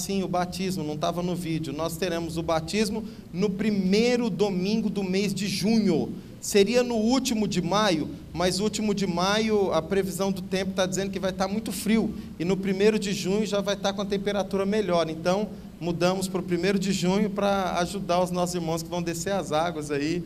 Sim, o batismo, não estava no vídeo. Nós teremos o batismo no primeiro domingo do mês de junho. Seria no último de maio, mas o último de maio, a previsão do tempo está dizendo que vai estar muito frio. E no 1º de junho já vai estar com a temperatura melhor. Então, mudamos para o 1º de junho para ajudar os nossos irmãos que vão descer as águas aí.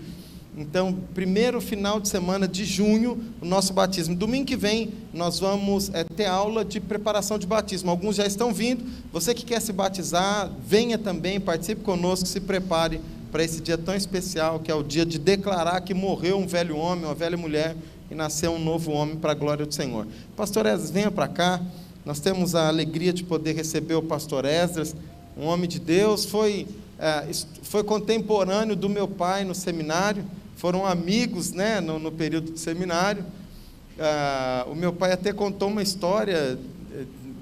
Então, primeiro final de semana de junho, o nosso batismo. Domingo que vem, nós vamos ter aula de preparação de batismo. Alguns já estão vindo. Você que quer se batizar, venha também, participe conosco, se prepare para esse dia tão especial, que é o dia de declarar que morreu um velho homem, uma velha mulher, e nasceu um novo homem para a glória do Senhor. Pastor Esdras, venha para cá. Nós temos a alegria de poder receber o pastor Esdras, um homem de Deus, foi contemporâneo do meu pai no seminário, foram amigos, né, no período do seminário. O meu pai até contou uma história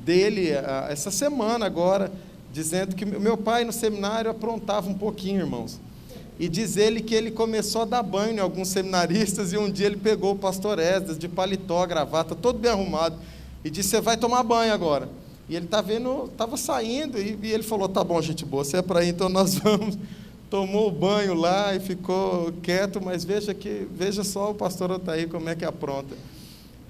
dele essa semana agora, dizendo que o meu pai no seminário aprontava um pouquinho, irmãos. E diz ele que ele começou a dar banho em alguns seminaristas, e um dia ele pegou o pastor Esdras de paletó, gravata, todo bem arrumado, e disse: você vai tomar banho agora. E ele estava saindo, e ele falou: tá bom, gente boa, você é para ir, então nós vamos. Tomou o banho lá e ficou quieto, mas veja só o pastor Otaí como é que apronta.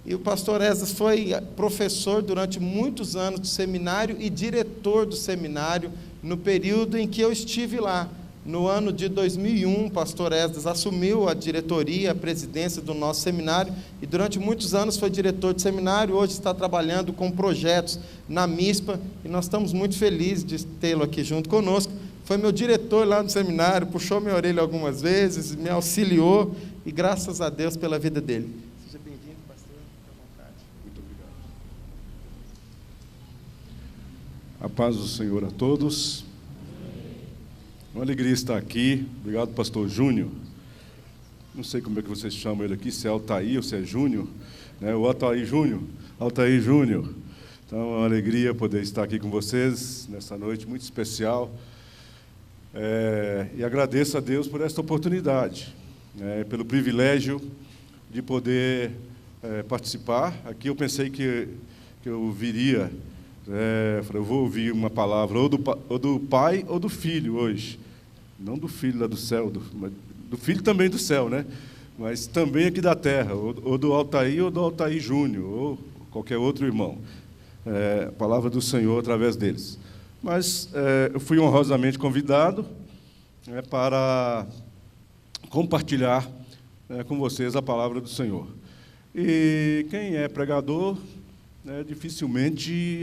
E o pastor Esdras foi professor durante muitos anos do seminário e diretor do seminário no período em que eu estive lá. No ano de 2001, o pastor Esdras assumiu a diretoria, a presidência do nosso seminário, e durante muitos anos foi diretor de seminário. Hoje está trabalhando com projetos na MISPA, e nós estamos muito felizes de tê-lo aqui junto conosco. Foi meu diretor lá no seminário, puxou minha orelha algumas vezes, me auxiliou, e graças a Deus pela vida dele. Seja bem-vindo, pastor, fique à vontade. Muito obrigado. A paz do Senhor a todos. Uma alegria estar aqui. Obrigado, pastor Júnior. Não sei como é que vocês chamam ele aqui, se é Altair ou se é Júnior, né? O Altair Júnior. Altair Júnior. Então, é uma alegria poder estar aqui com vocês nessa noite muito especial. E agradeço a Deus por esta oportunidade, pelo privilégio de poder participar. Aqui eu pensei que eu viria, falei, eu vou ouvir uma palavra ou do pai ou do filho hoje. Não do filho lá do céu, do filho também do céu, né? Mas também aqui da terra, ou do Altair ou do Altair Júnior, ou qualquer outro irmão. A palavra do Senhor através deles. Mas eu fui honrosamente convidado para compartilhar com vocês a palavra do Senhor. E quem é pregador, dificilmente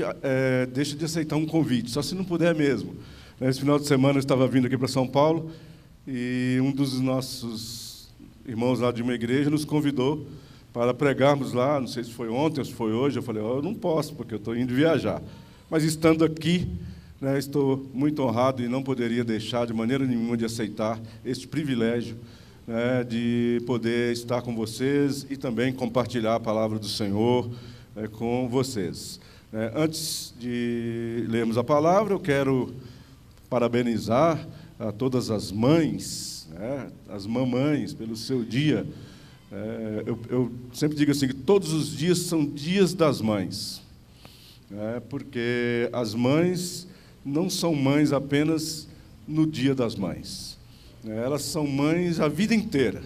deixa de aceitar um convite, só se não puder mesmo. Esse final de semana eu estava vindo aqui para São Paulo, e um dos nossos irmãos lá de uma igreja nos convidou para pregarmos lá, não sei se foi ontem ou se foi hoje. Eu falei: eu não posso, porque eu estou indo viajar. Mas estando aqui, estou muito honrado e não poderia deixar de maneira nenhuma de aceitar este privilégio, de poder estar com vocês e também compartilhar a palavra do Senhor com vocês. Antes de lermos a palavra, eu quero parabenizar a todas as mães, as mamães, pelo seu dia. Eu sempre digo assim, que todos os dias são dias das mães, porque as mães não são mães apenas no dia das mães, elas são mães a vida inteira,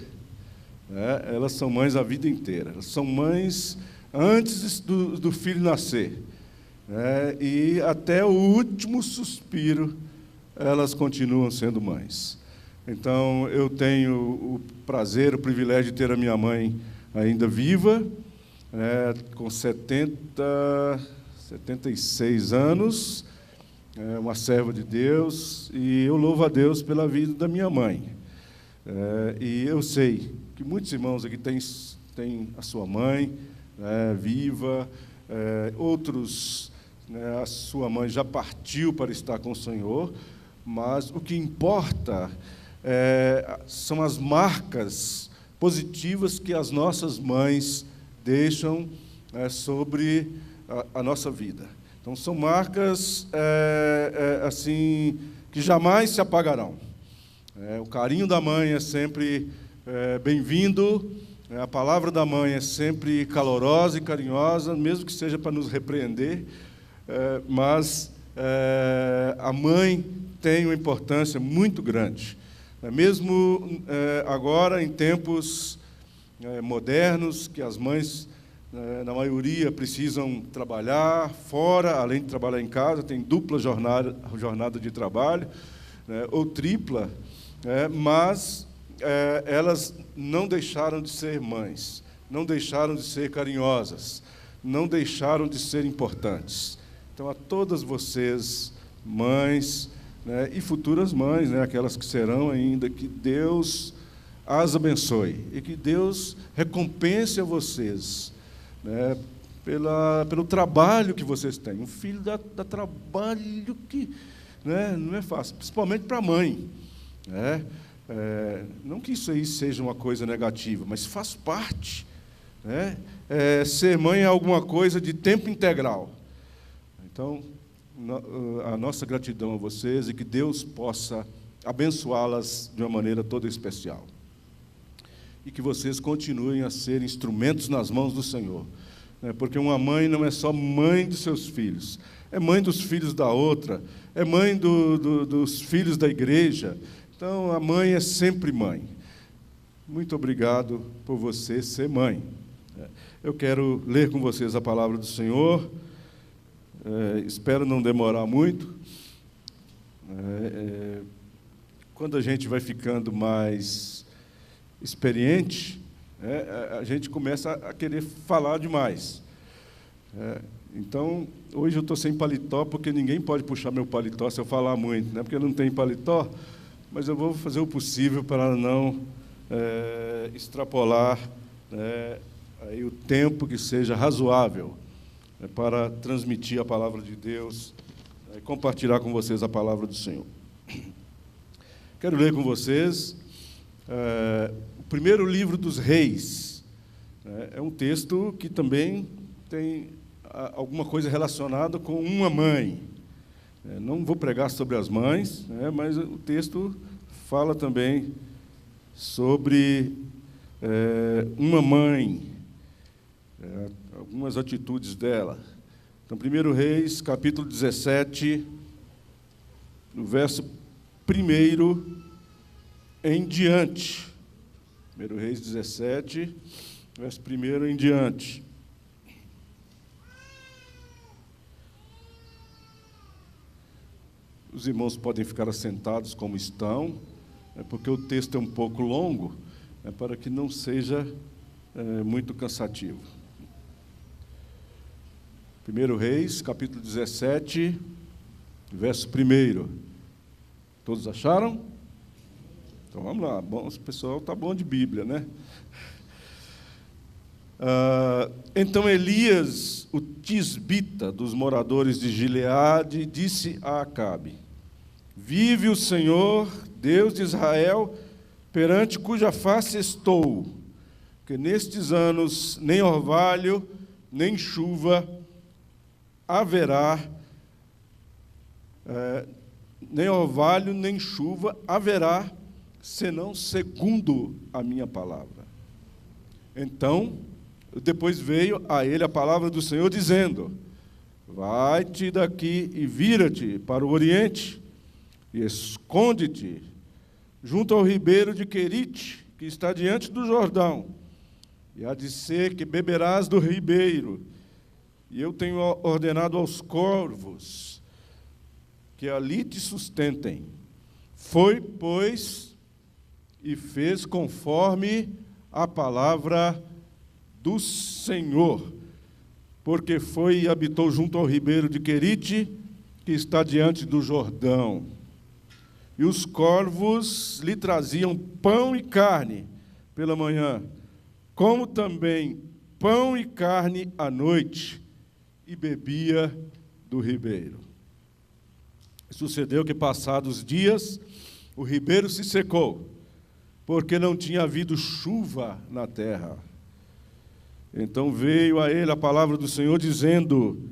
elas são mães a vida inteira, elas são mães antes do filho nascer, e até o último suspiro elas continuam sendo mães. Então, eu tenho o prazer, o privilégio de ter a minha mãe ainda viva, com 76 anos, uma serva de Deus, e eu louvo a Deus pela vida da minha mãe. E eu sei que muitos irmãos aqui têm a sua mãe viva, outros, a sua mãe já partiu para estar com o Senhor, mas o que importa são as marcas positivas que as nossas mães deixam sobre a nossa vida. Então, são marcas assim, que jamais se apagarão. O carinho da mãe é sempre bem-vindo, a palavra da mãe é sempre calorosa e carinhosa, mesmo que seja para nos repreender, mas a mãe tem uma importância muito grande. Mesmo agora, em tempos modernos, que as mães, na maioria, precisam trabalhar fora, além de trabalhar em casa, tem dupla jornada de trabalho, ou tripla, mas elas não deixaram de ser mães, não deixaram de ser carinhosas, não deixaram de ser importantes. Então, a todas vocês, mães, e futuras mães, aquelas que serão ainda, que Deus as abençoe e que Deus recompense a vocês, pelo trabalho que vocês têm. Um filho dá trabalho que não é fácil, principalmente para a mãe. Não que isso aí seja uma coisa negativa, mas faz parte. Ser mãe é alguma coisa de tempo integral. Então, a nossa gratidão a vocês e que Deus possa abençoá-las de uma maneira toda especial. E que vocês continuem a ser instrumentos nas mãos do Senhor. Porque uma mãe não é só mãe dos seus filhos, é mãe dos filhos da outra, é mãe dos filhos da igreja. Então, a mãe é sempre mãe. Muito obrigado por você ser mãe. Eu quero ler com vocês a palavra do Senhor. Espero não demorar muito. Quando a gente vai ficando mais experiente, a gente começa a querer falar demais. Então, hoje eu estou sem paletó, porque ninguém pode puxar meu paletó se eu falar muito, porque eu não tenho paletó, mas eu vou fazer o possível para não extrapolar aí o tempo que seja razoável para transmitir a palavra de Deus e compartilhar com vocês a palavra do Senhor. Quero ler com vocês o primeiro livro dos Reis. É um texto que também tem alguma coisa relacionada com uma mãe. Não vou pregar sobre as mães, mas o texto fala também sobre uma mãe, algumas atitudes dela. Então, 1 Reis, capítulo 17, no verso 1 em diante. 1 Reis 17, verso 1 em diante. Os irmãos podem ficar assentados como estão, porque o texto é um pouco longo, para que não seja muito cansativo. 1 Reis, capítulo 17, verso 1. Todos acharam? Então, vamos lá. Bom, o pessoal está bom de Bíblia, Então, Elias, o tisbita dos moradores de Gileade, disse a Acabe: vive o Senhor, Deus de Israel, perante cuja face estou, que nestes anos nem orvalho, nem chuva haverá, nem orvalho, nem chuva haverá, senão segundo a minha palavra. Então, depois veio a ele a palavra do Senhor, dizendo: vai-te daqui e vira-te para o oriente, e esconde-te junto ao ribeiro de Querite, que está diante do Jordão, e há de ser que beberás do ribeiro, e eu tenho ordenado aos corvos que ali te sustentem. Foi, pois, e fez conforme a palavra do Senhor, porque foi e habitou junto ao ribeiro de Querite, que está diante do Jordão. E os corvos lhe traziam pão e carne pela manhã, como também pão e carne à noite, e bebia do ribeiro. Sucedeu que, passados dias, o ribeiro se secou, porque não tinha havido chuva na terra. Então veio a ele a palavra do Senhor, dizendo: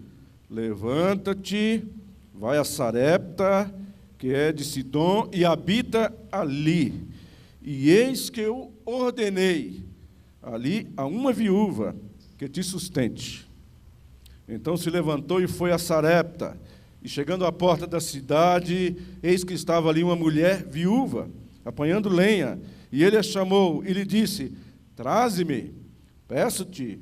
levanta-te, vai a Sarepta, que é de Sidom, e habita ali. E eis que eu ordenei ali a uma viúva que te sustente. Então se levantou e foi a Sarepta, E chegando à porta da cidade, eis que estava ali uma mulher viúva, apanhando lenha. E ele a chamou e lhe disse: traze-me, peço-te,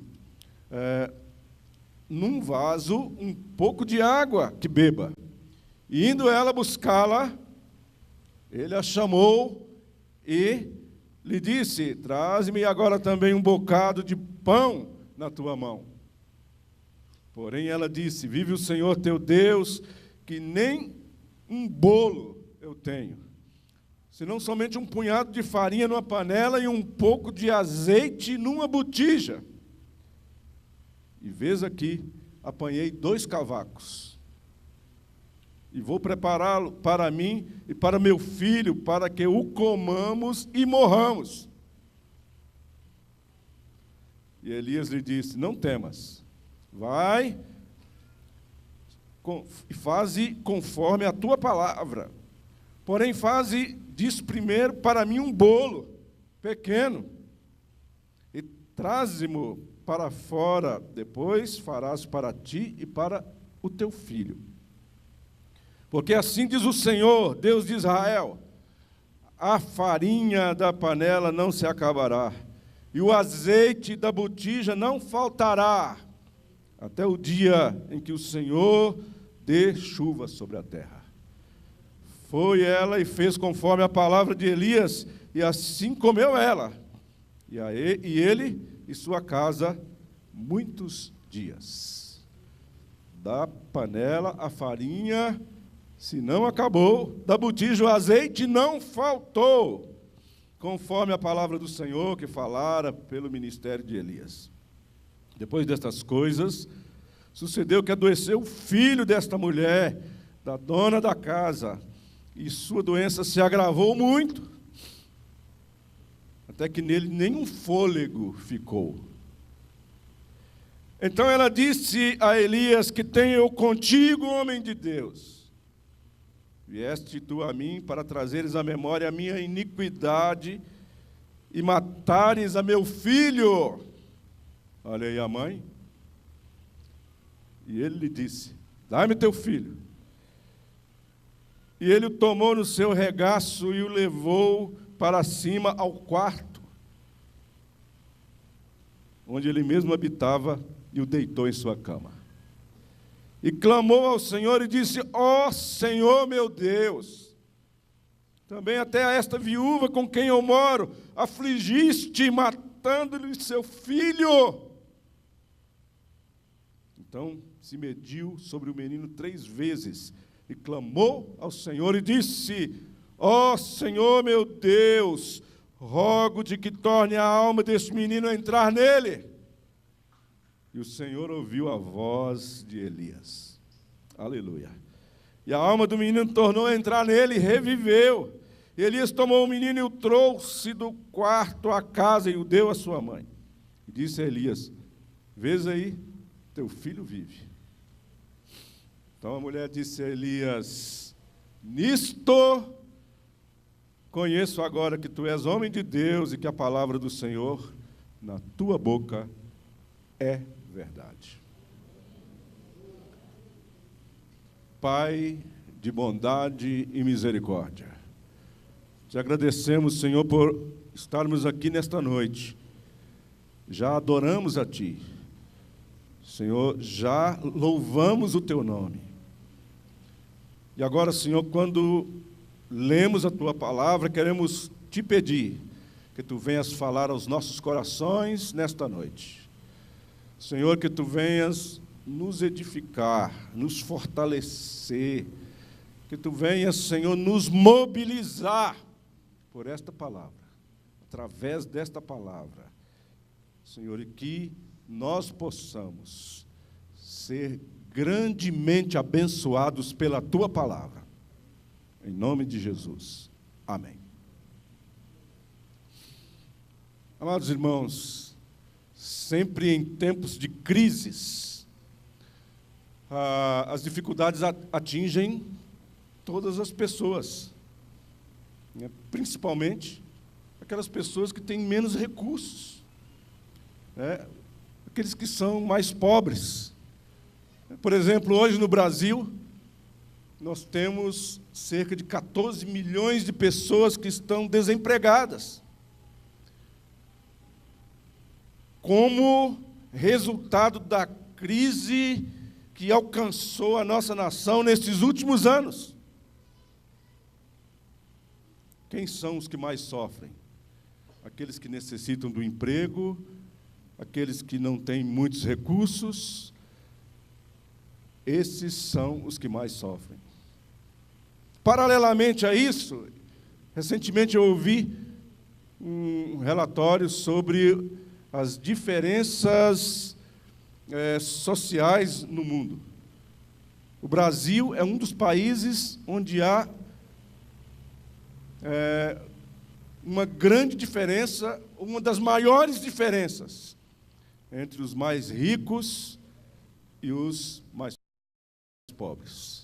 num vaso um pouco de água que beba. E indo ela buscá-la, ele a chamou e lhe disse: traze-me agora também um bocado de pão na tua mão. Porém ela disse: vive o Senhor teu Deus, que nem um bolo eu tenho, senão somente um punhado de farinha numa panela e um pouco de azeite numa botija. E vês aqui, apanhei 2 cavacos, e vou prepará-lo para mim e para meu filho, para que o comamos e morramos. E Elias lhe disse: não temas, vai e faze conforme a tua palavra. Porém, faze disso primeiro para mim um bolo pequeno, e traze-mo para fora, depois farás para ti e para o teu filho. Porque assim diz o Senhor, Deus de Israel: a farinha da panela não se acabará, e o azeite da botija não faltará, até o dia em que o Senhor dê chuva sobre a terra. Foi ela e fez conforme a palavra de Elias, e assim comeu ela, e ele e sua casa, muitos dias. Da panela a farinha se não acabou, da botija o azeite não faltou, conforme a palavra do Senhor que falara pelo ministério de Elias. Depois destas coisas, sucedeu que adoeceu o filho desta mulher, da dona da casa, e sua doença se agravou muito, até que nele nenhum fôlego ficou. Então ela disse a Elias: que tenho eu contigo, homem de Deus? Vieste tu a mim para trazeres à memória a minha iniquidade e matares a meu filho. Olha aí a mãe. E ele lhe disse: dá-me teu filho. E ele o tomou no seu regaço e o levou para cima ao quarto, onde ele mesmo habitava, e o deitou em sua cama. E clamou ao Senhor e disse: ó Senhor meu Deus, também até a esta viúva com quem eu moro afligiste, matando-lhe seu filho. Então se mediu sobre o menino 3 vezes, e clamou ao Senhor e disse: ó Senhor meu Deus, rogo-te que torne a alma deste menino a entrar nele. E o Senhor ouviu a voz de Elias. Aleluia. E a alma do menino tornou a entrar nele e reviveu. E Elias tomou o menino e o trouxe do quarto à casa e o deu à sua mãe. E disse a Elias: vês aí, teu filho vive. Então a mulher disse a Elias: nisto conheço agora que tu és homem de Deus e que a palavra do Senhor na tua boca é verdade. Pai de bondade e misericórdia, te agradecemos, Senhor, por estarmos aqui nesta noite. Já adoramos a Ti, Senhor, já louvamos o Teu nome. E agora, Senhor, quando lemos a Tua palavra, queremos Te pedir que Tu venhas falar aos nossos corações nesta noite. Senhor, que Tu venhas nos edificar, nos fortalecer, que Tu venhas, Senhor, nos mobilizar por esta palavra, através desta palavra, Senhor, e que nós possamos ser grandemente abençoados pela Tua palavra. Em nome de Jesus. Amém. Amados irmãos, sempre em tempos de crises, as dificuldades atingem todas as pessoas, né? Principalmente aquelas pessoas que têm menos recursos, né? Aqueles que são mais pobres. Por exemplo, hoje no Brasil, nós temos cerca de 14 milhões de pessoas que estão desempregadas. Como resultado da crise que alcançou a nossa nação nesses últimos anos. Quem são os que mais sofrem? Aqueles que necessitam do emprego, aqueles que não têm muitos recursos. Esses são os que mais sofrem. Paralelamente a isso, recentemente eu ouvi um relatório sobre as diferenças sociais no mundo. O Brasil é um dos países onde há uma grande diferença, uma das maiores diferenças entre os mais ricos e os mais pobres.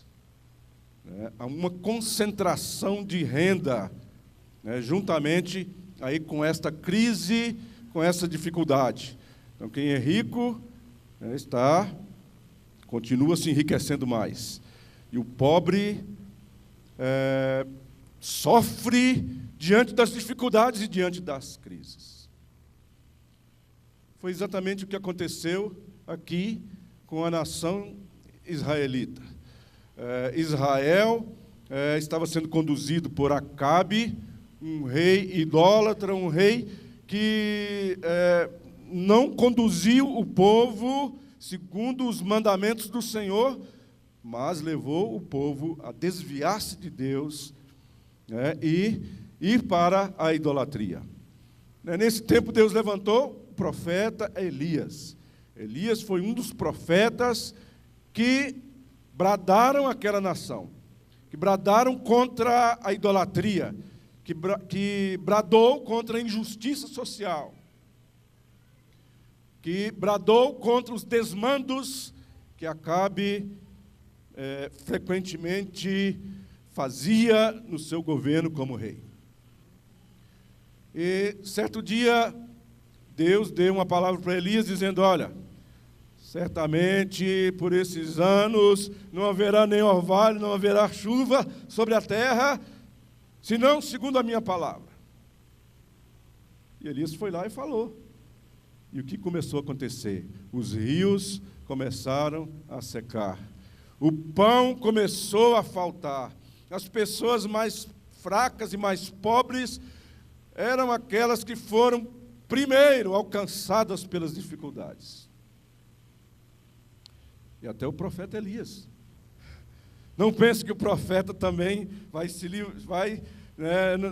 Há uma concentração de renda, juntamente aí com esta crise, com essa dificuldade. Então, quem é rico continua se enriquecendo mais. E o pobre sofre diante das dificuldades e diante das crises. Foi exatamente o que aconteceu aqui com a nação israelita. Israel estava sendo conduzido por Acabe, um rei idólatra, um rei que não conduziu o povo segundo os mandamentos do Senhor, mas levou o povo a desviar-se de Deus e ir para a idolatria. Nesse tempo, Deus levantou o profeta Elias. Elias foi um dos profetas que bradaram aquela nação, que bradaram contra a idolatria, que bradou contra a injustiça social, que bradou contra os desmandos que Acabe frequentemente fazia no seu governo como rei. E certo dia, Deus deu uma palavra para Elias, dizendo: olha, certamente por esses anos não haverá nem orvalho, não haverá chuva sobre a terra, senão segundo a minha palavra. E Elias foi lá e falou. E o que começou a acontecer? Os rios começaram a secar. O pão começou a faltar. As pessoas mais fracas e mais pobres eram aquelas que foram primeiro alcançadas pelas dificuldades. E até o profeta Elias. Não pense que o profeta também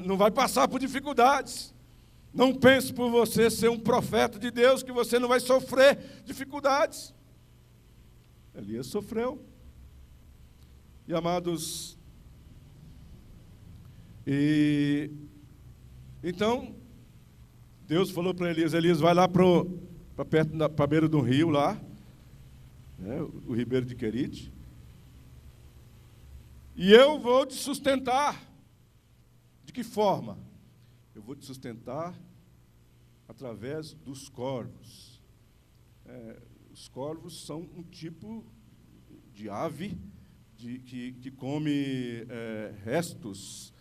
não vai passar por dificuldades. Não pense por você ser um profeta de Deus que você não vai sofrer dificuldades. Elias sofreu. E, amados, então, Deus falou para Elias: Elias, vai lá para a beira do rio lá, o ribeiro de Querite, e eu vou te sustentar. De que forma? Eu vou te sustentar através dos corvos. Os corvos são um tipo de ave que come restos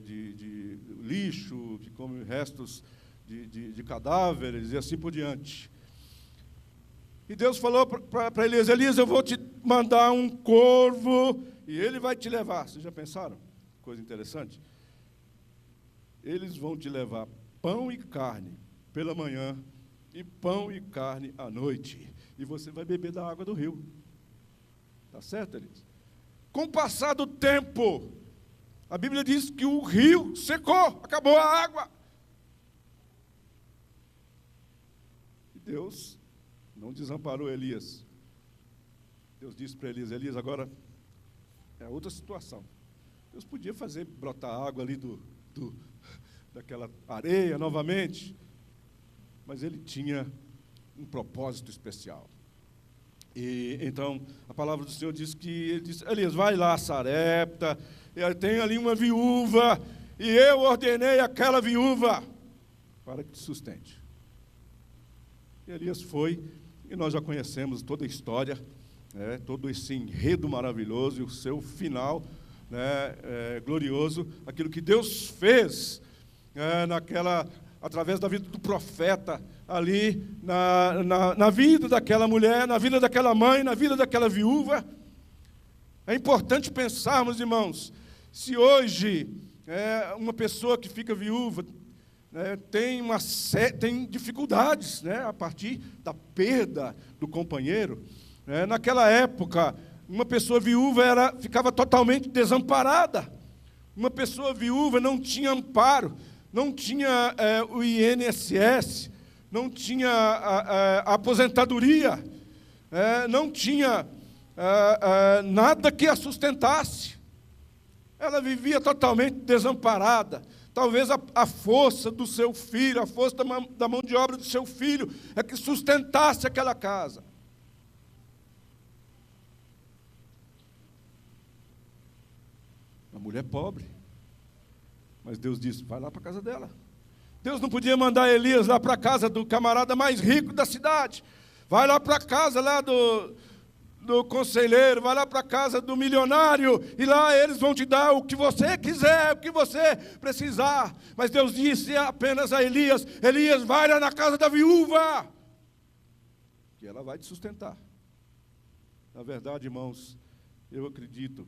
de lixo, que come restos de cadáveres e assim por diante. E Deus falou para Elias: Elias, eu vou te mandar um corvo e ele vai te levar. Vocês já pensaram? Coisa interessante. Eles vão te levar pão e carne pela manhã e pão e carne à noite. E você vai beber da água do rio. Está certo, Elias? Com o passar do tempo, a Bíblia diz que o rio secou, acabou a água. E Deus não desamparou Elias. Deus disse para Elias: Elias, agora é outra situação. Deus podia fazer brotar água ali daquela areia novamente, mas ele tinha um propósito especial. E então a palavra do Senhor diz que ele disse: Elias, vai lá a Sarepta, tem ali uma viúva, e eu ordenei aquela viúva para que te sustente. E Elias foi, e nós já conhecemos toda a história. todo esse enredo maravilhoso e o seu final, glorioso, aquilo que Deus fez através da vida do profeta, ali na vida daquela mulher, na vida daquela mãe, na vida daquela viúva. É importante pensarmos, irmãos, se hoje uma pessoa que fica viúva tem dificuldades, a partir da perda do companheiro. Naquela época, uma pessoa viúva ficava totalmente desamparada. Uma pessoa viúva não tinha amparo, não tinha o INSS, não tinha a aposentadoria, não tinha nada que a sustentasse. Ela vivia totalmente desamparada. Talvez a força do seu filho, a força da mão de obra do seu filho, é que sustentasse aquela casa. Uma mulher pobre. Mas Deus disse, vai lá para a casa dela. Deus não podia mandar Elias lá para a casa do camarada mais rico da cidade. Vai lá para a casa lá do conselheiro, vai lá para a casa do milionário, e lá eles vão te dar o que você quiser, o que você precisar. Mas Deus disse apenas a Elias, Elias, vai lá na casa da viúva, que ela vai te sustentar. Na verdade, irmãos, eu acredito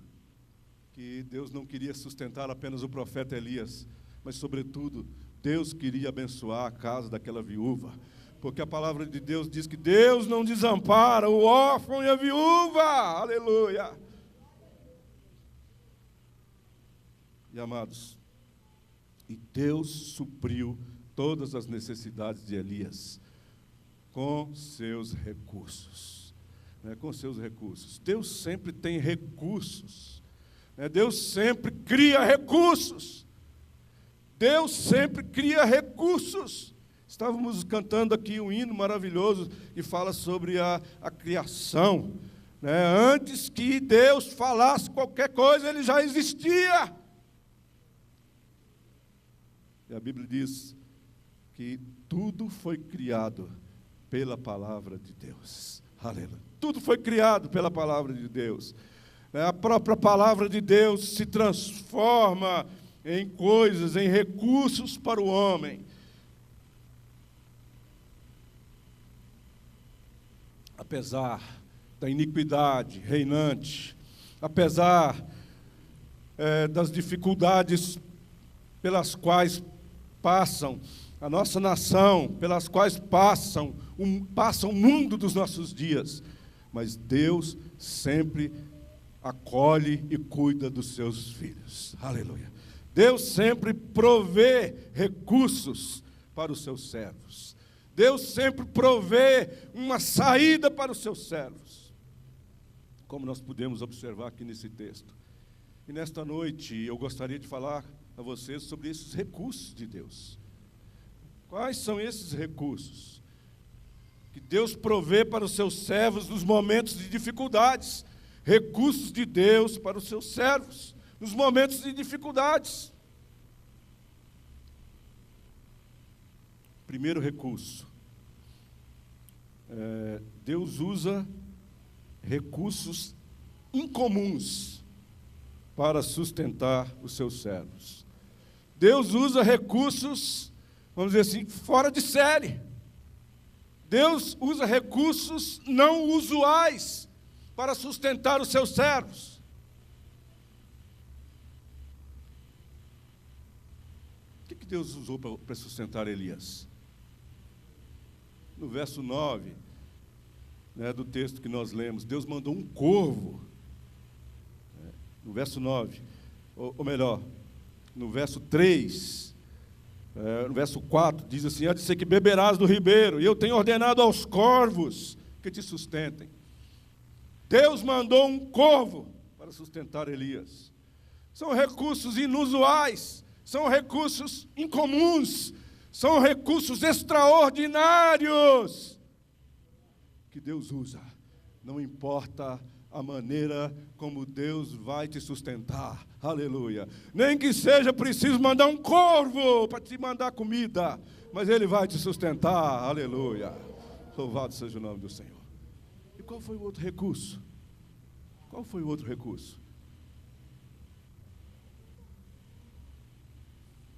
que Deus não queria sustentar apenas o profeta Elias, mas, sobretudo, Deus queria abençoar a casa daquela viúva, porque a palavra de Deus diz que Deus não desampara o órfão e a viúva. Aleluia! E, amados, e Deus supriu todas as necessidades de Elias com seus recursos. Com seus recursos. Deus sempre tem recursos. Deus sempre cria recursos. Deus sempre cria recursos. Estávamos cantando aqui um hino maravilhoso que fala sobre a criação. Antes que Deus falasse qualquer coisa, Ele já existia. E a Bíblia diz que tudo foi criado pela palavra de Deus. Aleluia. Tudo foi criado pela palavra de Deus. A própria palavra de Deus se transforma em coisas, em recursos para o homem. Apesar da iniquidade reinante, apesar das dificuldades pelas quais passam a nossa nação, pelas quais passa o mundo dos nossos dias, mas Deus sempre acolhe e cuida dos seus filhos. Aleluia. Deus sempre provê recursos para os seus servos. Deus sempre provê uma saída para os seus servos. Como nós podemos observar aqui nesse texto. E nesta noite eu gostaria de falar a vocês sobre esses recursos de Deus. Quais são esses recursos que Deus provê para os seus servos nos momentos de dificuldades? Recursos de Deus para os seus servos nos momentos de dificuldades. Primeiro recurso. Deus usa recursos incomuns para sustentar os seus servos. Deus usa recursos, vamos dizer assim, fora de série. Deus usa recursos não usuais para sustentar os seus servos. O que Deus usou para sustentar Elias? No verso 9, do texto que nós lemos, Deus mandou um corvo. No verso 9, ou melhor, no verso 3, no verso 4, diz assim, há de ser que beberás do ribeiro, e eu tenho ordenado aos corvos que te sustentem. Deus mandou um corvo para sustentar Elias. São recursos inusuais, são recursos incomuns, são recursos extraordinários que Deus usa. Não importa a maneira como Deus vai te sustentar. Aleluia. Nem que seja preciso mandar um corvo para te mandar comida, mas Ele vai te sustentar. Aleluia. Louvado seja o nome do Senhor. E qual foi o outro recurso? Qual foi o outro recurso?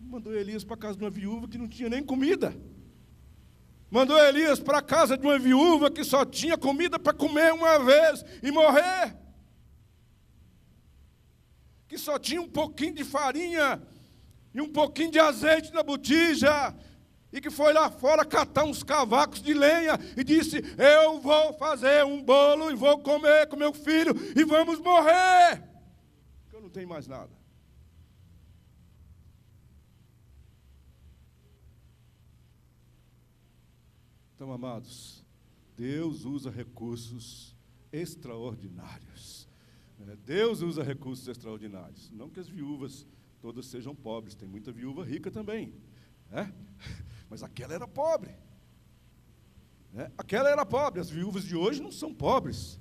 Mandou Elias para a casa de uma viúva que não tinha nem comida. Mandou Elias para a casa de uma viúva que só tinha comida para comer uma vez e morrer. Que só tinha um pouquinho de farinha e um pouquinho de azeite na botija. E que foi lá fora catar uns cavacos de lenha e disse: eu vou fazer um bolo e vou comer com meu filho e vamos morrer. Porque eu não tenho mais nada. Então, amados, Deus usa recursos extraordinários. Deus usa recursos extraordinários. Não que as viúvas todas sejam pobres, tem muita viúva rica também. Mas aquela era pobre. Aquela era pobre. As viúvas de hoje não são pobres.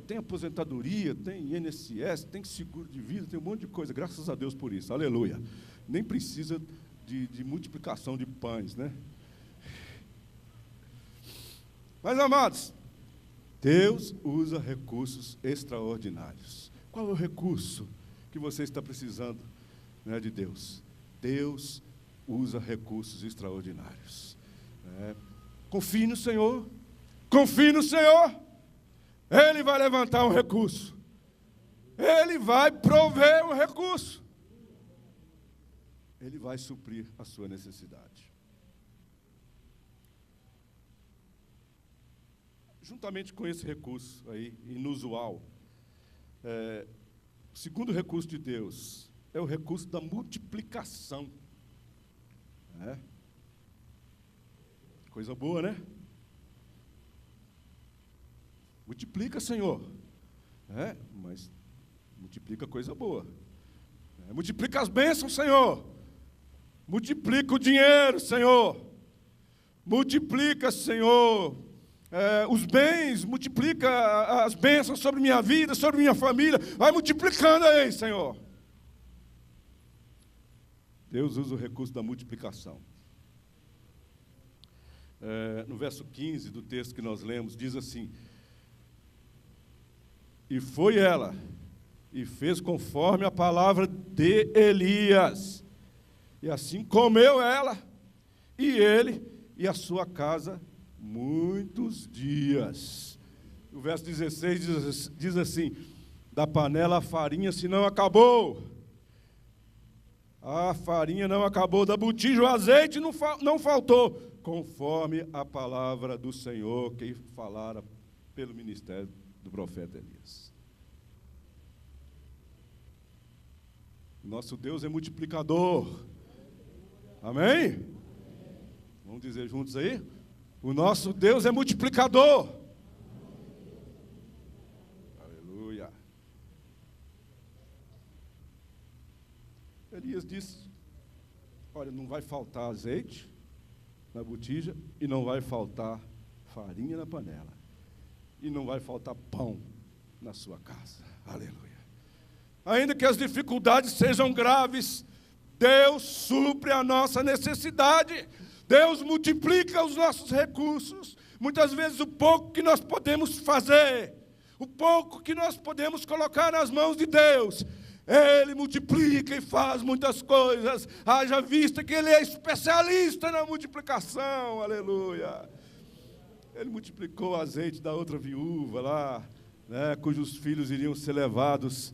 Tem aposentadoria, tem INSS, tem seguro de vida, tem um monte de coisa. Graças a Deus por isso. Aleluia. Nem precisa de multiplicação de pães, Mas, amados, Deus usa recursos extraordinários. Qual é o recurso que você está precisando de Deus? Deus usa recursos extraordinários. Confie no Senhor. Confie no Senhor. Ele vai levantar um recurso. Ele vai prover um recurso. Ele vai suprir a sua necessidade. Juntamente com esse recurso aí, inusual, o segundo recurso de Deus é o recurso da multiplicação. Coisa boa, né? Multiplica, Senhor. Mas multiplica coisa boa. Multiplica as bênçãos, Senhor. Multiplica o dinheiro, Senhor. Multiplica, Senhor, os bens, multiplica as bênçãos sobre minha vida, sobre minha família. Vai multiplicando aí, Senhor. Deus usa o recurso da multiplicação. No verso 15 do texto que nós lemos, diz assim: e foi ela, e fez conforme a palavra de Elias, e assim comeu ela, e ele, e a sua casa, muitos dias. O verso 16 diz assim: da panela a farinha se não acabou. A farinha não acabou, da botija o azeite não faltou, conforme a palavra do Senhor que falara pelo ministério do profeta Elias. Nosso Deus é multiplicador. Amém? Vamos dizer juntos aí? O nosso Deus é multiplicador. Aleluia. Elias disse: olha, não vai faltar azeite na botija, e não vai faltar farinha na panela, e não vai faltar pão na sua casa. Aleluia. Ainda que as dificuldades sejam graves, Deus supre a nossa necessidade. Deus multiplica os nossos recursos. Muitas vezes o pouco que nós podemos fazer, o pouco que nós podemos colocar nas mãos de Deus, Ele multiplica e faz muitas coisas. Haja vista que Ele é especialista na multiplicação. Aleluia. Ele multiplicou o azeite da outra viúva lá, cujos filhos iriam ser levados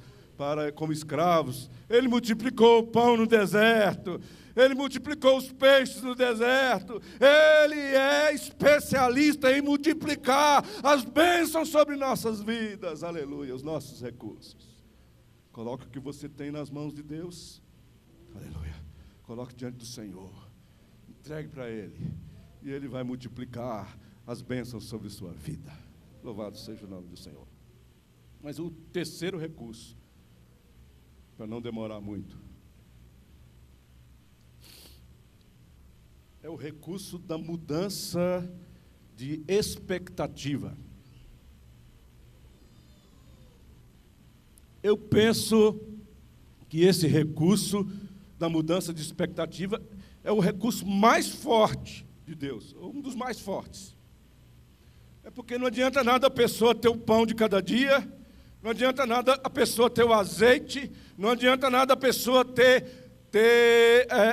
como escravos. Ele multiplicou o pão no deserto. Ele multiplicou os peixes no deserto. Ele é especialista em multiplicar as bênçãos sobre nossas vidas. Aleluia, os nossos recursos. Coloque o que você tem nas mãos de Deus. Aleluia. Coloque diante do Senhor. Entregue para Ele. E Ele vai multiplicar as bênçãos sobre sua vida. Louvado seja o nome do Senhor. Mas o terceiro recurso, para não demorar muito, é o recurso da mudança de expectativa. Eu penso que esse recurso da mudança de expectativa é o recurso mais forte de Deus, um dos mais fortes. É porque não adianta nada a pessoa ter o pão de cada dia, não adianta nada a pessoa ter o azeite, não adianta nada a pessoa ter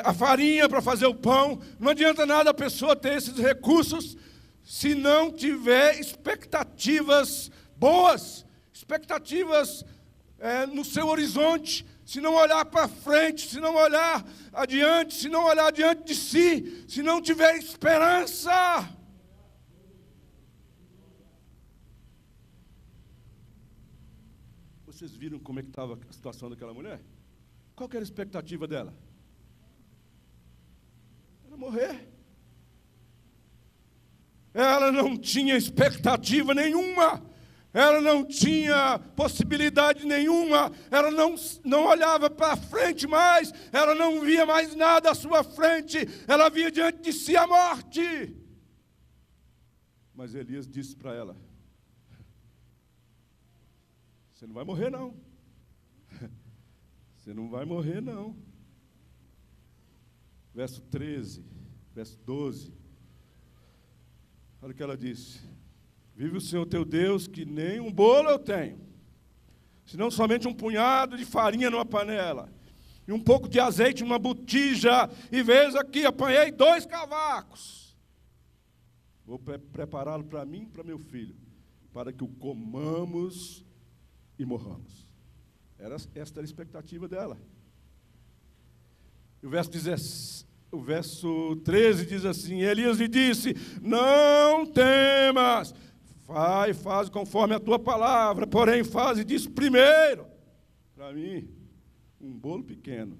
a farinha para fazer o pão, não adianta nada a pessoa ter esses recursos, se não tiver expectativas boas, expectativas no seu horizonte, se não olhar para frente, se não olhar adiante, se não olhar diante de si, se não tiver esperança. Vocês viram como é que estava a situação daquela mulher? Qual que era a expectativa dela? Era morrer. Ela não tinha expectativa nenhuma. Ela não tinha possibilidade nenhuma. Ela não olhava para frente mais. Ela não via mais nada à sua frente. Ela via diante de si a morte. Mas Elias disse para ela: você não vai morrer, não. Você não vai morrer, não. Verso 13, verso 12. Olha o que ela disse: vive o Senhor teu Deus, que nem um bolo eu tenho, senão somente um punhado de farinha numa panela, e um pouco de azeite numa botija, e veja aqui, apanhei 2 cavacos. Vou prepará-lo para mim e para meu filho, para que o comamos e morramos. Esta era a expectativa dela. E o verso 13 diz assim: Elias lhe disse: não temas, vai e faz conforme a tua palavra, porém faze disso primeiro para mim um bolo pequeno,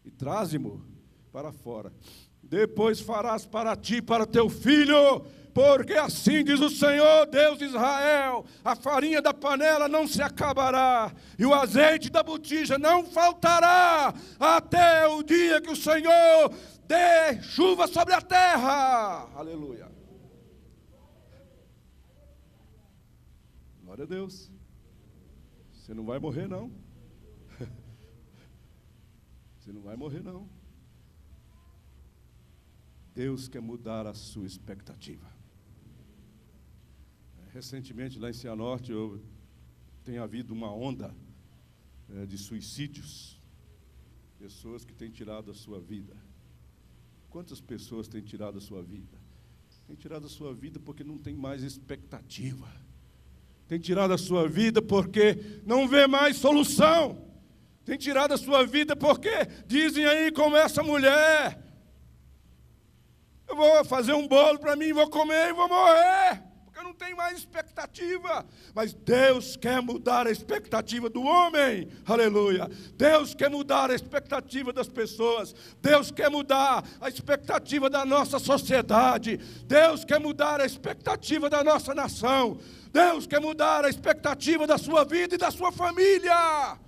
e traze-mo para fora. Depois farás para ti e para teu filho, porque assim diz o Senhor, Deus de Israel: a farinha da panela não se acabará, e o azeite da botija não faltará, até o dia que o Senhor dê chuva sobre a terra. Aleluia. Glória a Deus. Você não vai morrer, não. Você não vai morrer, não. Deus quer mudar a sua expectativa. Recentemente, lá em Cianorte, tem havido uma onda de suicídios. Pessoas que têm tirado a sua vida. Quantas pessoas têm tirado a sua vida? Tem tirado a sua vida porque não tem mais expectativa. Tem tirado a sua vida porque não vê mais solução. Tem tirado a sua vida porque dizem aí, como essa mulher: eu vou fazer um bolo para mim, vou comer e vou morrer, porque eu não tenho mais expectativa. Mas Deus quer mudar a expectativa do homem, aleluia. Deus quer mudar a expectativa das pessoas. Deus quer mudar a expectativa da nossa sociedade. Deus quer mudar a expectativa da nossa nação. Deus quer mudar a expectativa da sua vida e da sua família.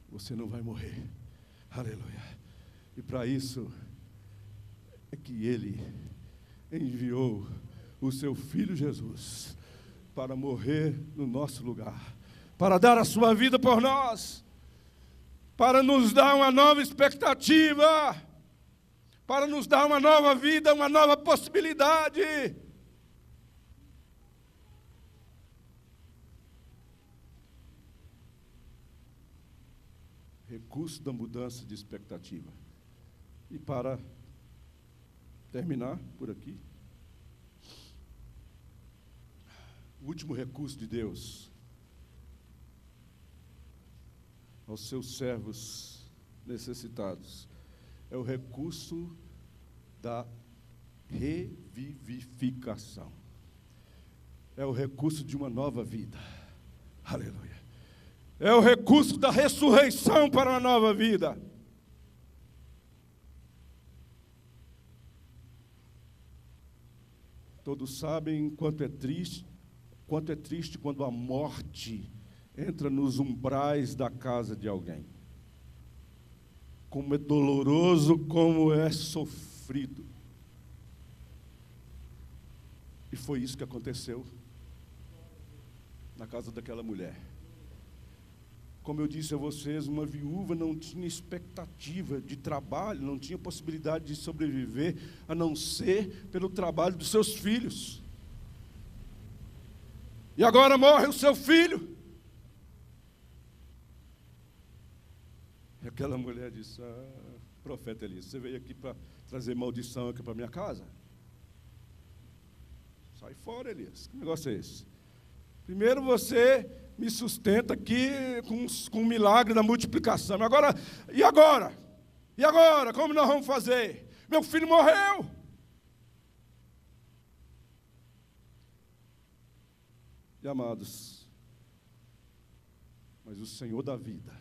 Você não vai morrer, aleluia. E para isso é que Ele enviou o seu Filho Jesus para morrer no nosso lugar, para dar a sua vida por nós, para nos dar uma nova expectativa, para nos dar uma nova vida, uma nova possibilidade. Recurso da mudança de expectativa. E para terminar por aqui, o último recurso de Deus aos seus servos necessitados é o recurso da revivificação. É o recurso de uma nova vida. Aleluia. É o recurso da ressurreição para uma nova vida. Todos sabem quanto é triste quando a morte entra nos umbrais da casa de alguém. Como é doloroso, como é sofrido. E foi isso que aconteceu na casa daquela mulher. Como eu disse a vocês, uma viúva não tinha expectativa de trabalho, não tinha possibilidade de sobreviver, a não ser pelo trabalho dos seus filhos. e agora morre o seu filho. E aquela mulher disse: profeta Elias, você veio aqui para trazer maldição aqui para minha casa? Sai fora, Elias, que negócio é esse? Primeiro você me sustenta aqui com o milagre da multiplicação. E agora? E agora? Como nós vamos fazer? Meu filho morreu. E amados, mas o Senhor da vida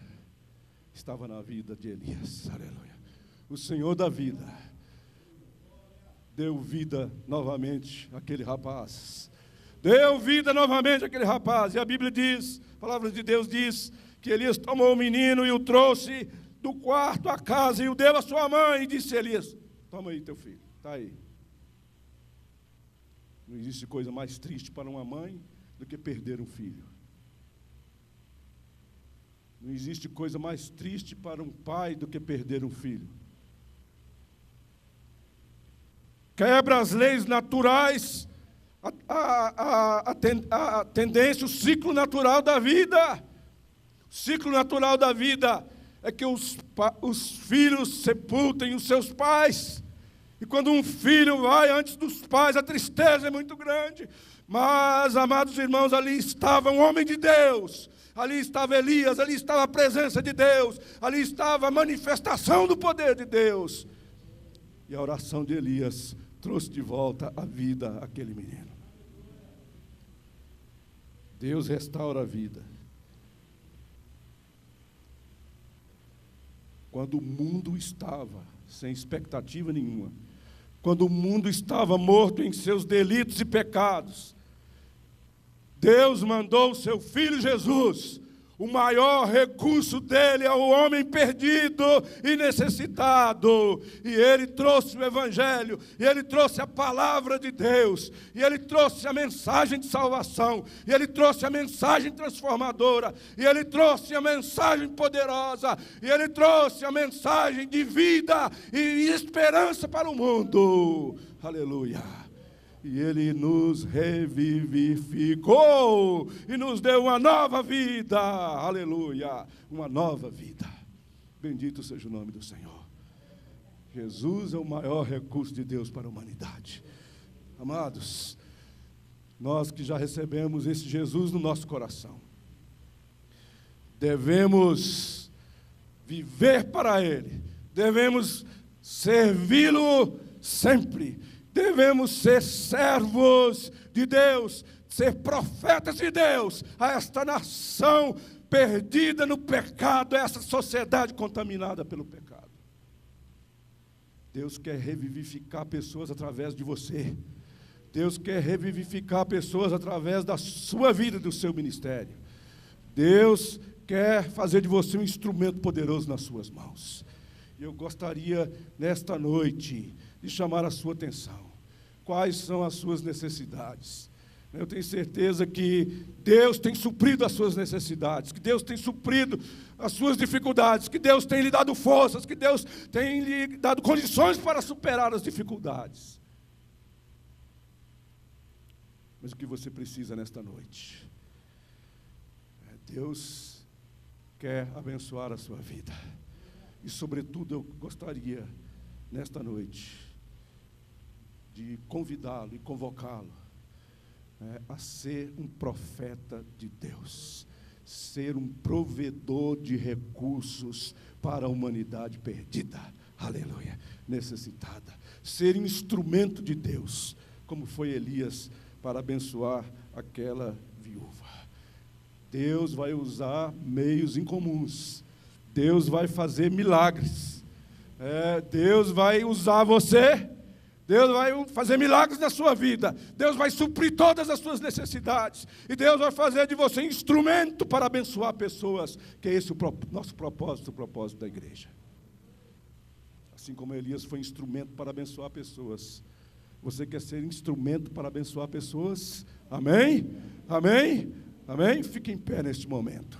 estava na vida de Elias, aleluia. O Senhor da vida deu vida novamente àquele rapaz. Deu vida novamente àquele rapaz. E a Bíblia diz, a palavra de Deus diz, que Elias tomou o menino e o trouxe do quarto à casa e o deu à sua mãe. E disse a Elias: toma aí teu filho, está aí. Não existe coisa mais triste para uma mãe do que perder um filho. Não existe coisa mais triste para um pai do que perder um filho. Quebra as leis naturais, a tendência, o ciclo natural da vida. O ciclo natural da vida é que os filhos sepultem os seus pais. E quando um filho vai antes dos pais, a tristeza é muito grande. Mas, amados irmãos, ali estava um homem de Deus. Ali estava Elias, ali estava a presença de Deus. Ali estava a manifestação do poder de Deus. E a oração de Elias trouxe de volta a vida àquele menino. Deus restaura a vida. Quando o mundo estava sem expectativa nenhuma, quando o mundo estava morto em seus delitos e pecados, Deus mandou o seu Filho Jesus. O maior recurso dele é o homem perdido e necessitado. E ele trouxe o Evangelho, e ele trouxe a palavra de Deus, e ele trouxe a mensagem de salvação, e ele trouxe a mensagem transformadora, e ele trouxe a mensagem poderosa, e ele trouxe a mensagem de vida e esperança para o mundo. Aleluia! E Ele nos revivificou e nos deu uma nova vida. Aleluia! Uma nova vida. Bendito seja o nome do Senhor. Jesus é o maior recurso de Deus para a humanidade. Amados, nós que já recebemos esse Jesus no nosso coração, devemos viver para Ele, devemos servi-lo sempre. Devemos ser servos de Deus, ser profetas de Deus a esta nação perdida no pecado, a essa sociedade contaminada pelo pecado. Deus quer revivificar pessoas através de você. Deus quer revivificar pessoas através da sua vida e do seu ministério. Deus quer fazer de você um instrumento poderoso nas suas mãos. E eu gostaria, nesta noite, de chamar a sua atenção. Quais são as suas necessidades? Eu tenho certeza que Deus tem suprido as suas necessidades, que Deus tem suprido as suas dificuldades, que Deus tem lhe dado forças, que Deus tem lhe dado condições para superar as dificuldades. Mas o que você precisa nesta noite? Deus quer abençoar a sua vida. E, sobretudo, eu gostaria, nesta noite, de convidá-lo e convocá-lo a ser um profeta de Deus, ser um provedor de recursos para a humanidade perdida, aleluia, necessitada, ser instrumento de Deus, como foi Elias para abençoar aquela viúva. Deus vai usar meios incomuns, Deus vai fazer milagres, Deus vai usar você, Deus vai fazer milagres na sua vida, Deus vai suprir todas as suas necessidades, e Deus vai fazer de você instrumento para abençoar pessoas, que é esse o nosso propósito, o propósito da igreja. Assim como Elias foi instrumento para abençoar pessoas, você quer ser instrumento para abençoar pessoas? Amém? Amém? Amém? Fique em pé neste momento.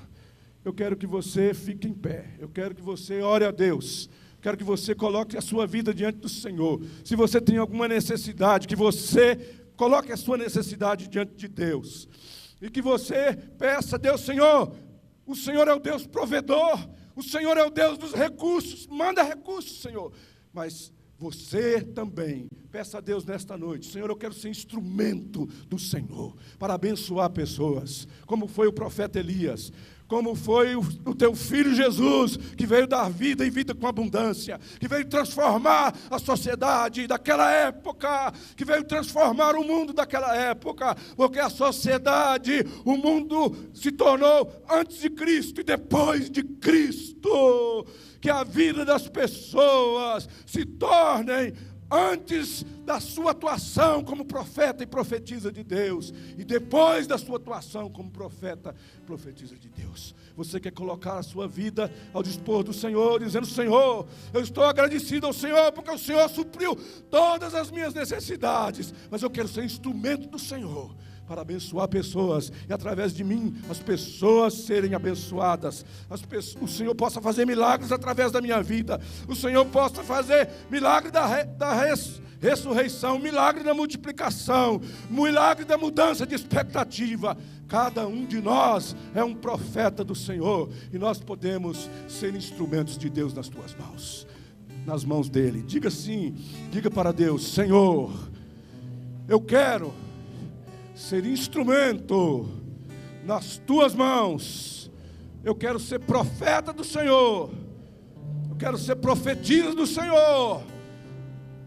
Eu quero que você fique em pé, eu quero que você ore a Deus, quero que você coloque a sua vida diante do Senhor. Se você tem alguma necessidade, que você coloque a sua necessidade diante de Deus. E que você peça a Deus: Senhor, o Senhor é o Deus provedor, o Senhor é o Deus dos recursos, manda recursos, Senhor. Mas você também, peça a Deus nesta noite: Senhor, eu quero ser instrumento do Senhor para abençoar pessoas, como foi o profeta Elias, como foi o teu filho Jesus, que veio dar vida e vida com abundância, que veio transformar a sociedade daquela época, que veio transformar o mundo daquela época, porque a sociedade, o mundo se tornou antes de Cristo e depois de Cristo. Que a vida das pessoas se tornem antes da sua atuação como profeta e profetisa de Deus, e depois da sua atuação como profeta e profetisa de Deus. Você quer colocar a sua vida ao dispor do Senhor, dizendo: Senhor, eu estou agradecido ao Senhor, porque o Senhor supriu todas as minhas necessidades, mas eu quero ser instrumento do Senhor para abençoar pessoas, e através de mim as pessoas serem abençoadas, o Senhor possa fazer milagres através da minha vida, o Senhor possa fazer milagre da ressurreição, milagre da multiplicação, milagre da mudança de expectativa. Cada um de nós é um profeta do Senhor, e nós podemos ser instrumentos de Deus nas tuas mãos, nas mãos dele. Diga assim, diga para Deus: Senhor, eu quero ser instrumento nas tuas mãos, eu quero ser profeta do Senhor, eu quero ser profetisa do Senhor,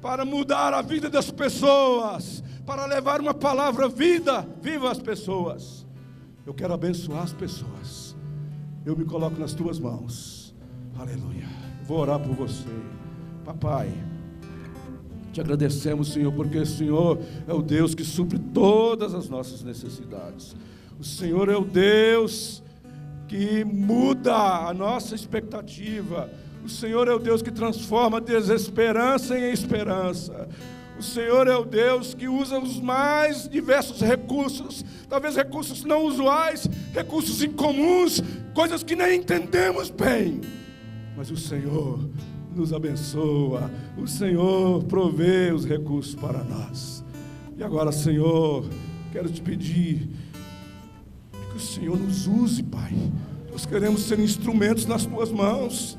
para mudar a vida das pessoas, para levar uma palavra viva às pessoas. Eu quero abençoar as pessoas, eu me coloco nas tuas mãos, aleluia. Vou orar por você. Papai, te agradecemos, Senhor, porque o Senhor é o Deus que supre todas as nossas necessidades. O Senhor é o Deus que muda a nossa expectativa. O Senhor é o Deus que transforma a desesperança em esperança. O Senhor é o Deus que usa os mais diversos recursos, talvez recursos não usuais, recursos incomuns, coisas que nem entendemos bem. Mas o Senhor nos abençoa, o Senhor provê os recursos para nós. E agora, Senhor, quero te pedir que o Senhor nos use, Pai. Nós queremos ser instrumentos nas tuas mãos,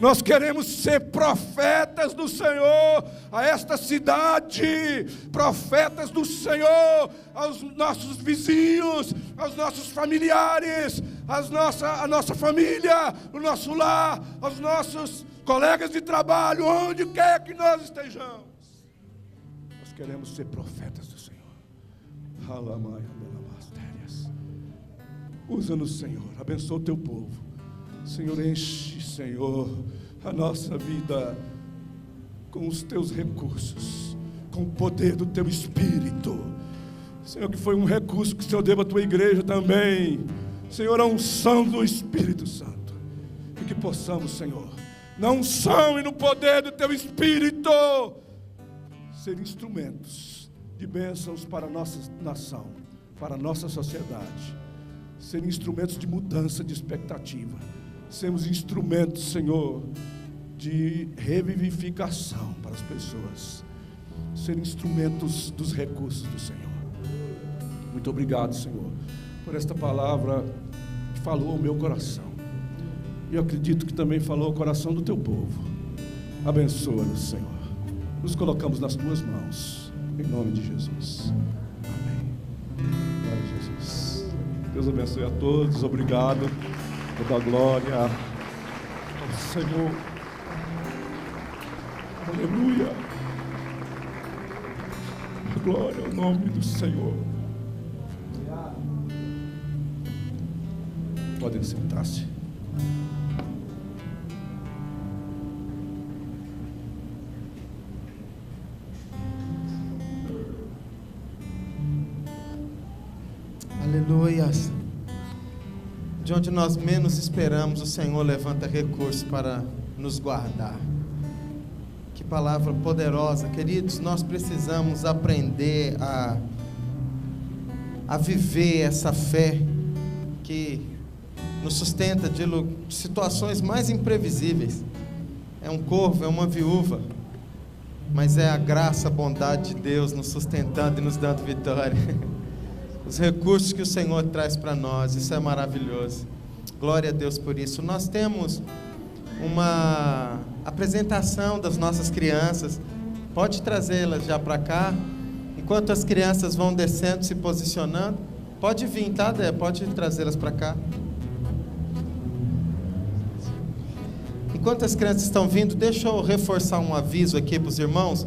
nós queremos ser profetas do Senhor a esta cidade, profetas do Senhor aos nossos vizinhos, aos nossos familiares, a nossa família, o nosso lar, aos nossos colegas de trabalho, onde quer que nós estejamos. Nós queremos ser profetas do Senhor. Usa-nos, Senhor, abençoa o teu povo. Senhor, enche, Senhor, a nossa vida com os teus recursos, com o poder do teu Espírito. Senhor, que foi um recurso que o Senhor deu à tua igreja também. Senhor, a unção do Espírito Santo. E que possamos, Senhor, na unção e no poder do teu Espírito, ser instrumentos de bênçãos para a nossa nação, para a nossa sociedade, ser instrumentos de mudança de expectativa, sermos instrumentos, Senhor, de revivificação para as pessoas, ser instrumentos dos recursos do Senhor. Muito obrigado, Senhor, por esta palavra que falou ao meu coração. E eu acredito que também falou ao coração do teu povo. Abençoa-nos, Senhor. Nos colocamos nas tuas mãos, em nome de Jesus. Amém. Glória a Jesus. Deus abençoe a todos. Obrigado. Toda a glória ao Senhor. Aleluia. Glória ao nome do Senhor. Podem sentar-se. Aleluias. De onde nós menos esperamos, o Senhor levanta recursos para nos guardar. Que palavra poderosa, queridos. Nós precisamos aprender a viver essa fé que nos sustenta de situações mais imprevisíveis. É um corvo, é uma viúva, mas é a graça, a bondade de Deus nos sustentando e nos dando vitória. os recursos que o Senhor traz para nós. Isso é maravilhoso. Glória a Deus por isso. Nós temos uma apresentação das nossas crianças. Pode trazê-las já para cá. Enquanto as crianças vão descendo, se posicionando. Pode vir, tá, Dé? Pode trazê-las para cá. Enquanto as crianças estão vindo, deixa eu reforçar um aviso aqui para os irmãos.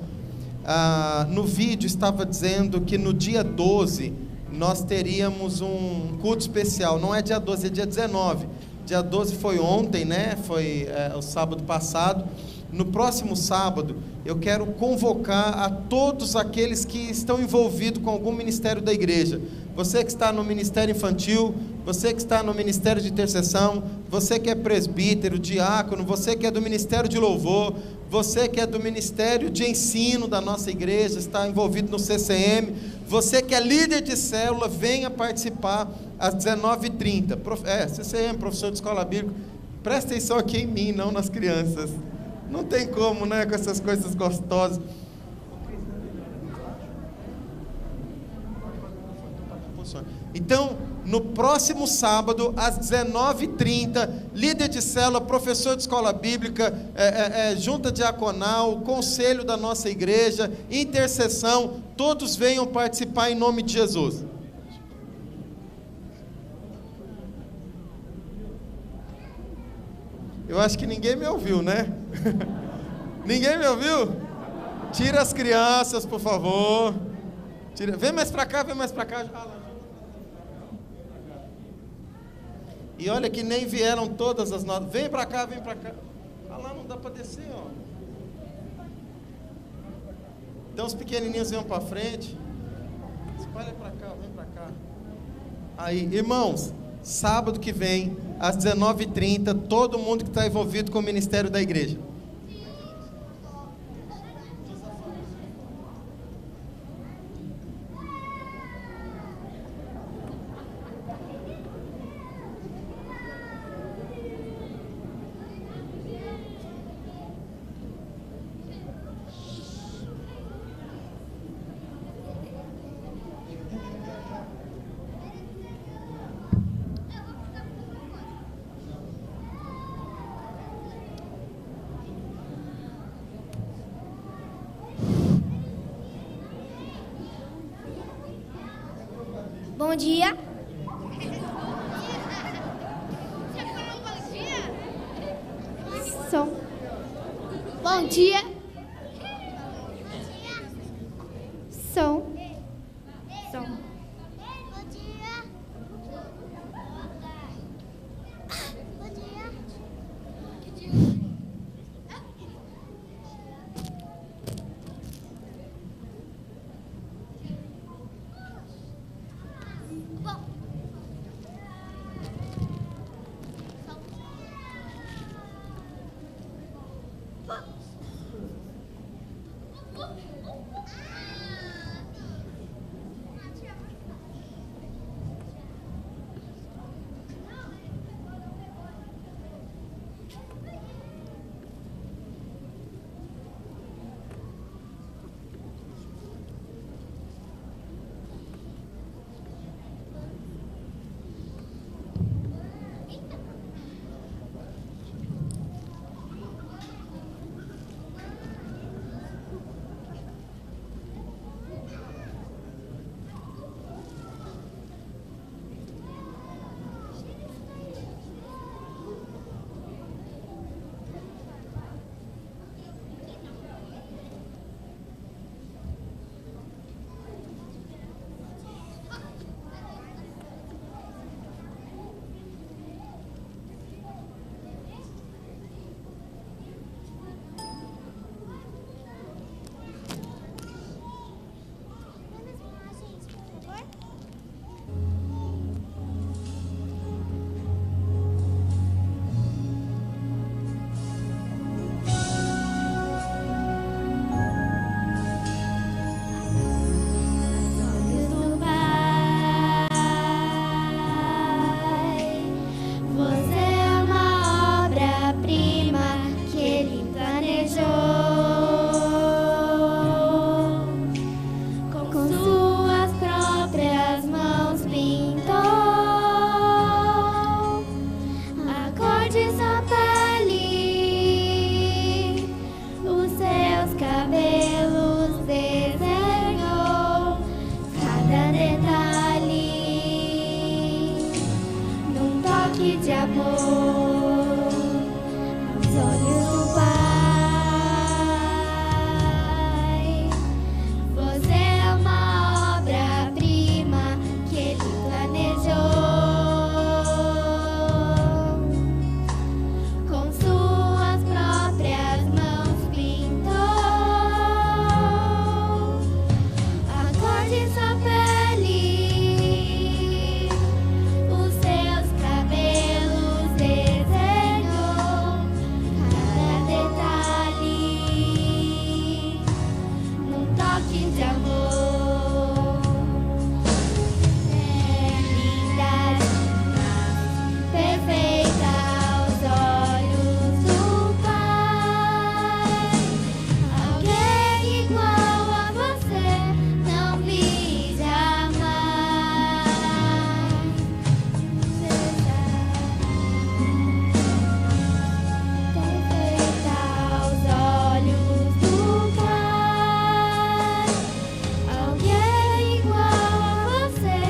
No vídeo estava dizendo que no dia 12 nós teríamos um culto especial. Não é dia 12, é dia 19. Dia 12 foi ontem, né? Foi o sábado passado. No próximo sábado, eu quero convocar a todos aqueles que estão envolvidos com algum ministério da igreja. Você que está no ministério infantil, você que está no ministério de intercessão, você que é presbítero, diácono, você que é do ministério de louvor, você que é do ministério de ensino da nossa igreja, está envolvido no CCM, você que é líder de célula, venha participar às 19h30. CCM, professor de escola bíblica, presta atenção aqui em mim, não nas crianças. Não tem como, né, com essas coisas gostosas. Então, no próximo sábado, às 19h30, líder de célula, professor de escola bíblica, junta diaconal, conselho da nossa igreja, intercessão, todos venham participar em nome de Jesus. Eu acho que ninguém me ouviu, né? Ninguém me ouviu? Tira as crianças, por favor. Vem mais para cá, vem mais para cá. E olha que nem vieram todas as notas. Vem para cá, vem para cá. Ah lá, não dá para descer, ó. Então os pequenininhos vêm para frente. Espalha para cá, vem para cá. Aí, irmãos, sábado que vem, às 19h30, todo mundo que está envolvido com o ministério da igreja. Bom dia. Som. Bom dia. Som. Som. Bom dia. Bom dia. toque de amor, os olhos do Pai. Você é uma obra-prima que Ele planejou. Com suas próprias mãos pintou a cor de sua pele, os seus cabelos desenhou cada detalhe num toque de amor. É linda demais, perfeita aos olhos do Pai. Alguém igual a você não vi jamais. Perfeita aos olhos do Pai. Alguém igual a você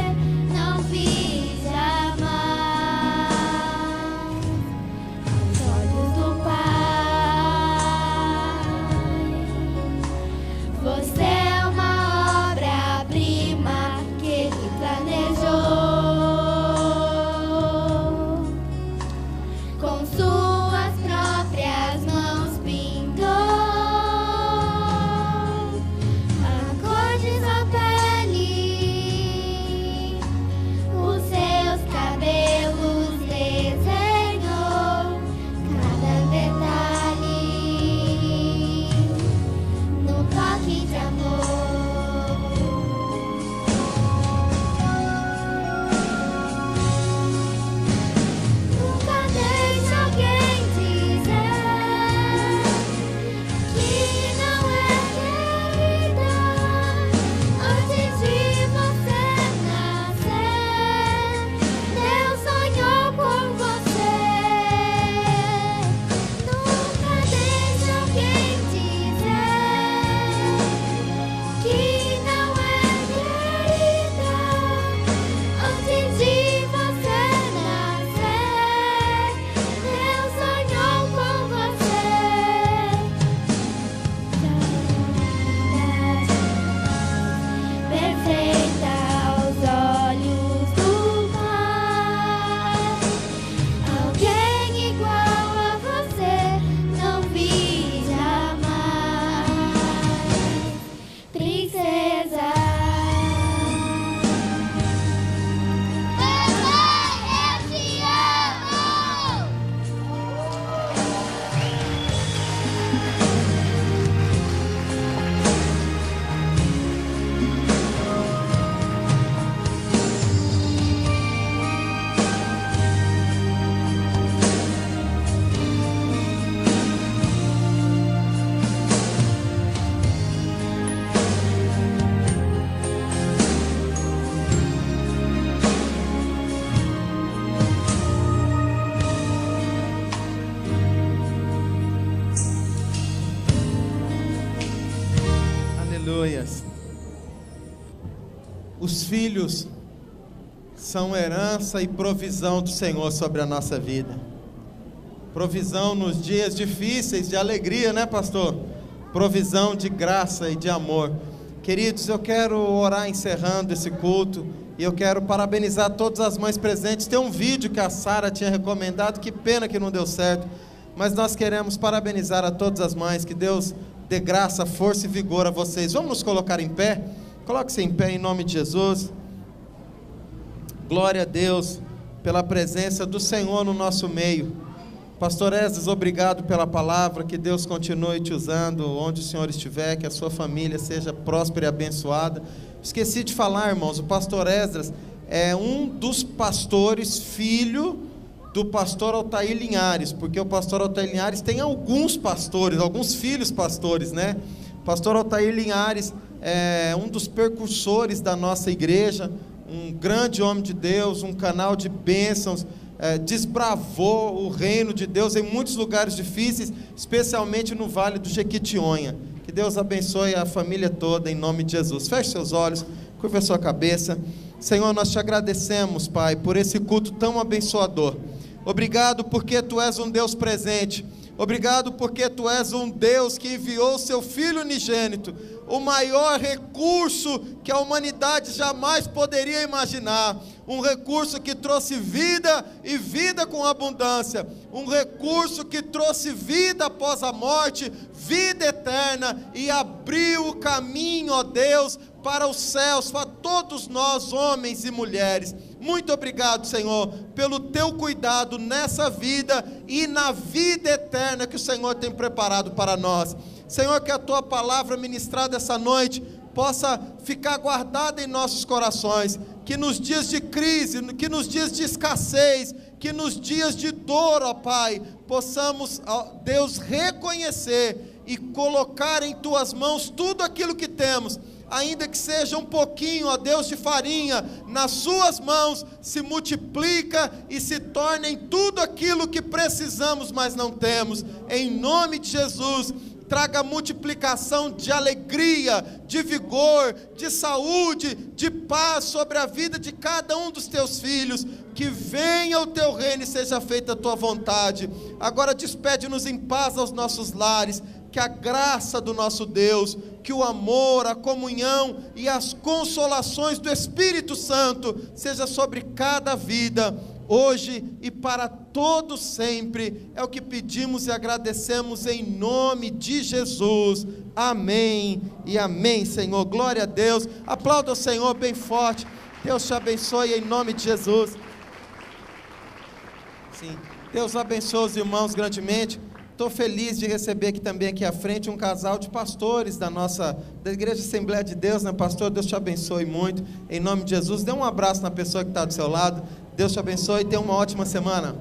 não vi jamais. Aos olhos do Pai. Você é uma obra-prima que Ele planejou. Com suas próprias mãos pintou a cor de sua pele, os seus cabelos desenhou cada detalhe no toque de amor. Nunca deixe alguém dizer que não é querida antes de você nascer. Deus sonhou por você. Nunca deixe alguém dizer que não é querida antes de você nascer. Deus sonhou com você. Perfeita aos olhos do Pai. Alguém igual a você não vi jamais. Princesa. Mamãe, eu te amo! Aleluias. Os filhos são herança e provisão do Senhor sobre a nossa vida. Provisão nos dias difíceis de alegria, né, pastor? Provisão de graça e de amor. Queridos, eu quero orar encerrando esse culto e eu quero parabenizar todas as mães presentes. Tem um vídeo que a Sara tinha recomendado, que pena que não deu certo, mas nós queremos parabenizar a todas as mães, que Deus dê graça, força e vigor a vocês. Vamos nos colocar em pé? Coloque-se em pé em nome de Jesus. Glória a Deus pela presença do Senhor no nosso meio. Pastor Esdras, obrigado pela palavra, que Deus continue te usando onde o Senhor estiver, que a sua família seja próspera e abençoada. Esqueci de falar, irmãos, o pastor Esdras é um dos pastores, filho do pastor Altair Linhares, porque o pastor Altair Linhares tem alguns pastores, alguns filhos pastores, né? O pastor Altair Linhares é um dos percursores da nossa igreja, um grande homem de Deus, um canal de bênçãos, desbravou o reino de Deus em muitos lugares difíceis, especialmente no Vale do Jequitinhonha. Que Deus abençoe a família toda, em nome de Jesus. Feche seus olhos, curva a sua cabeça. Senhor, nós te agradecemos, Pai, por esse culto tão abençoador. Obrigado porque Tu és um Deus presente. Obrigado porque Tu és um Deus que enviou o Seu Filho unigênito, o maior recurso que a humanidade jamais poderia imaginar, um recurso que trouxe vida e vida com abundância, um recurso que trouxe vida após a morte, vida eterna, e abriu o caminho, ó Deus, para os céus, para todos nós, homens e mulheres. Muito obrigado, Senhor, pelo Teu cuidado nessa vida e na vida eterna que o Senhor tem preparado para nós. Senhor, que a Tua palavra ministrada essa noite possa ficar guardada em nossos corações, que nos dias de crise, que nos dias de escassez, que nos dias de dor, ó Pai, possamos, ó Deus, reconhecer e colocar em Tuas mãos tudo aquilo que temos, ainda que seja um pouquinho, ó Deus, de farinha, nas Suas mãos se multiplica e se torna em tudo aquilo que precisamos, mas não temos. Em nome de Jesus, traga multiplicação de alegria, de vigor, de saúde, de paz sobre a vida de cada um dos Teus filhos. Que venha o Teu reino e seja feita a Tua vontade. Agora despede-nos em paz aos nossos lares. Que a graça do nosso Deus, que o amor, a comunhão e as consolações do Espírito Santo seja sobre cada vida, hoje e para todos sempre. É o que pedimos e agradecemos em nome de Jesus. Amém e amém, Senhor. Glória a Deus. Aplauda o Senhor bem forte. Deus te abençoe em nome de Jesus. Sim. Deus abençoe os irmãos grandemente. Estou feliz de receber aqui à frente um casal de pastores da Igreja Assembleia de Deus, né, pastor? Deus te abençoe muito, em nome de Jesus. Dê um abraço na pessoa que está do seu lado. Deus te abençoe e tenha uma ótima semana.